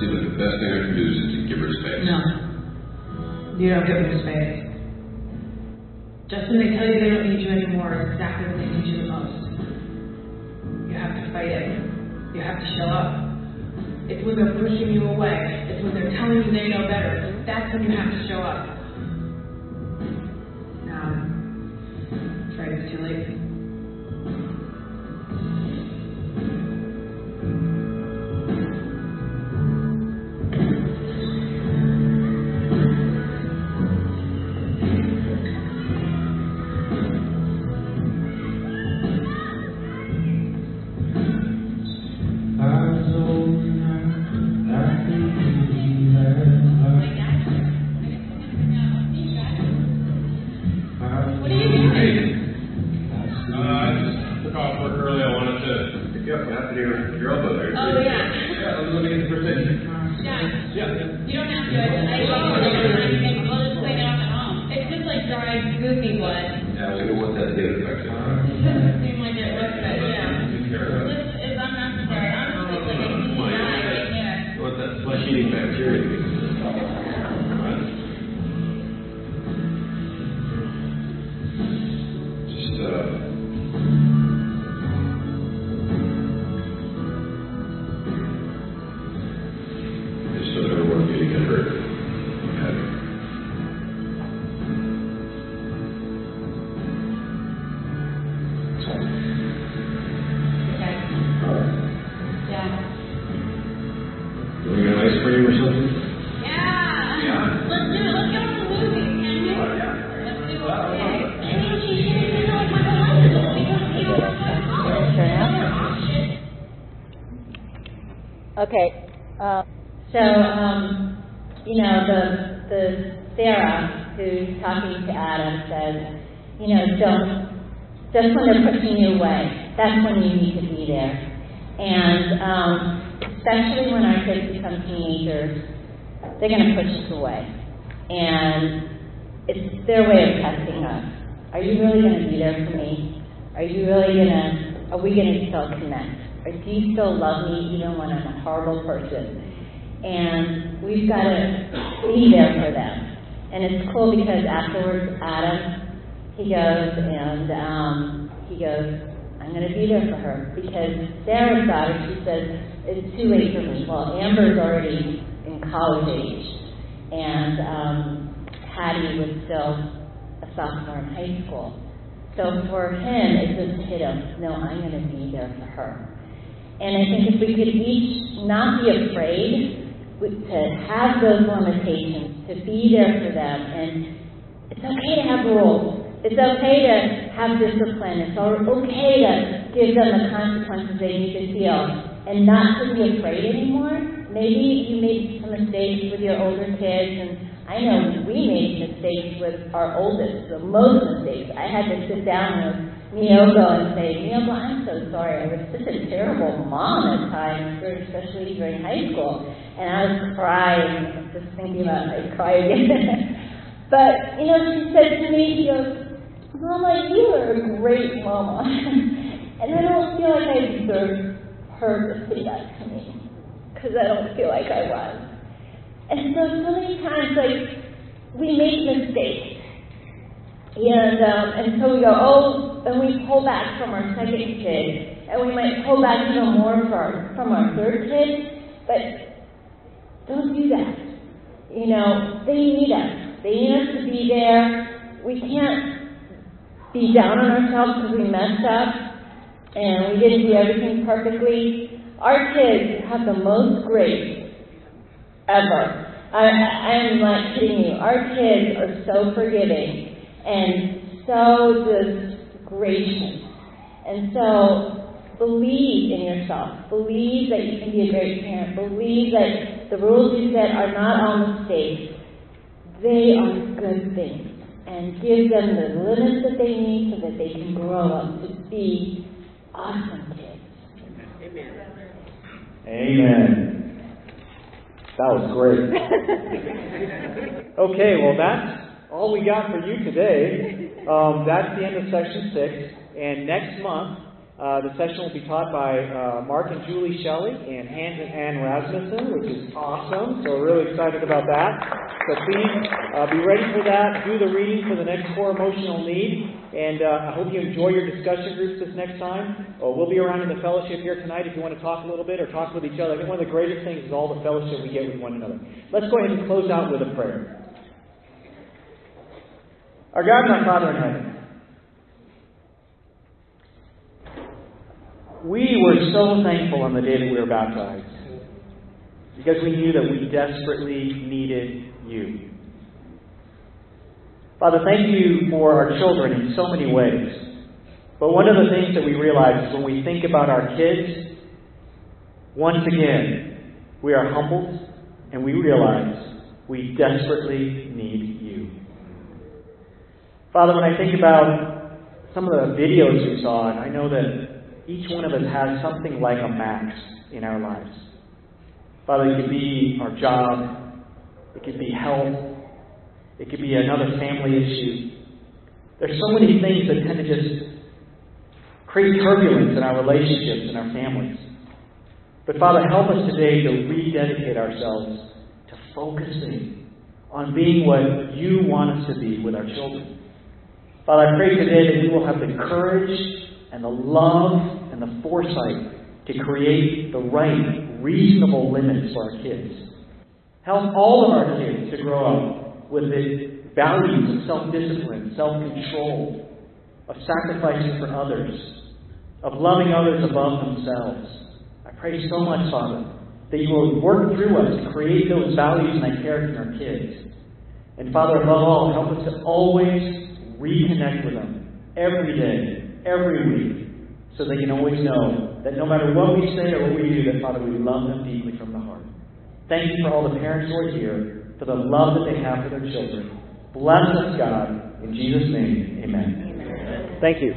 Seems like the best thing I can do is to give her space. No. You don't give them space. Just when they tell you they don't need you anymore, it's exactly when they need you the most. You have to fight it. You have to show up. It's when they're pushing you away. It's when they're telling you they know better. That's when you have to show up. Now, I'm afraid it's too late. Okay, you know, the Sarah who's talking to Adam says, you know, just when they're pushing you away, that's when you need to be there. And especially when our kids become teenagers, they're going to push us away. And it's their way of testing us. Are you really going to be there for me? Are we going to still connect? Or do you still love me even when I'm a horrible person? And we've got to be there for them. And it's cool because afterwards, Adam, he goes, I'm going to be there for her. Because Sarah's daughter, she says, it's too late for me. Well, Amber's already in college age. And Hattie was still a sophomore in high school. So for him, it just hit him, no, I'm going to be there for her. And I think if we could each not be afraid to have those limitations, to be there for them, and it's okay to have rules. It's okay to have discipline. It's okay to give them the consequences they need to feel, and not to be afraid anymore. Maybe you made some mistakes with your older kids, and I know we made mistakes with our oldest, the most mistakes. I had to sit down with Miyoko and say, Miyoko, I'm so sorry. I was such a terrible mom at times, especially during high school. And I was crying, just thinking about it, I'd cry again. But, you know, she said to me, she goes, Mama, you are a great mama. And I don't feel like I deserve her to say that to me, because I don't feel like I was. And so many times, like, we make mistakes. And so we go, and we pull back from our second kid, and we might pull back even more from our third kid, but don't do that. You know, they need us. They need us to be there. We can't be down on ourselves because we messed up and we didn't do everything perfectly. Our kids have the most grace ever. I'm not kidding you. Our kids are so forgiving and so just gracious. And so believe in yourself. Believe that you can be a great parent. Believe that the rules you set are not all mistakes. They are good things. And give them the limits that they need so that they can grow up to be awesome kids. Amen. Amen. That was great. Okay, well, that's all we got for you today. That's the end of Section 6. And next month, the session will be taught by Mark and Julie Shelley and Ann Rasmussen, which is awesome. So we're really excited about that. So please be ready for that. Do the reading for the next core emotional need. And I hope you enjoy your discussion groups this next time. We'll be around in the fellowship here tonight if you want to talk a little bit or talk with each other. I think one of the greatest things is all the fellowship we get with one another. Let's go ahead and close out with a prayer. Our God and our Father in heaven, we were so thankful on the day that we were baptized because we knew that we desperately needed you. Father, thank you for our children in so many ways. But one of the things that we realize is when we think about our kids, once again, we are humbled and we realize we desperately need you. Father, when I think about some of the videos we saw, and I know that each one of us has something like a Max in our lives. Father, it could be our job. It could be health. It could be another family issue. There's so many things that tend to just create turbulence in our relationships and our families. But Father, help us today to rededicate ourselves to focusing on being what you want us to be with our children. Father, I pray today that we will have the courage and the love and the foresight to create the right, reasonable limits for our kids. Help all of our kids to grow up with the values of self-discipline, self-control, of sacrificing for others, of loving others above themselves. I pray so much, Father, that you will work through us to create those values and that character in our kids. And Father, above all, help us to always reconnect with them every day, every week, so they can always know that no matter what we say or what we do, that, Father, we love them deeply from the heart. Thank you for all the parents who are here, for the love that they have for their children. Bless us, God. In Jesus' name, amen. Thank you.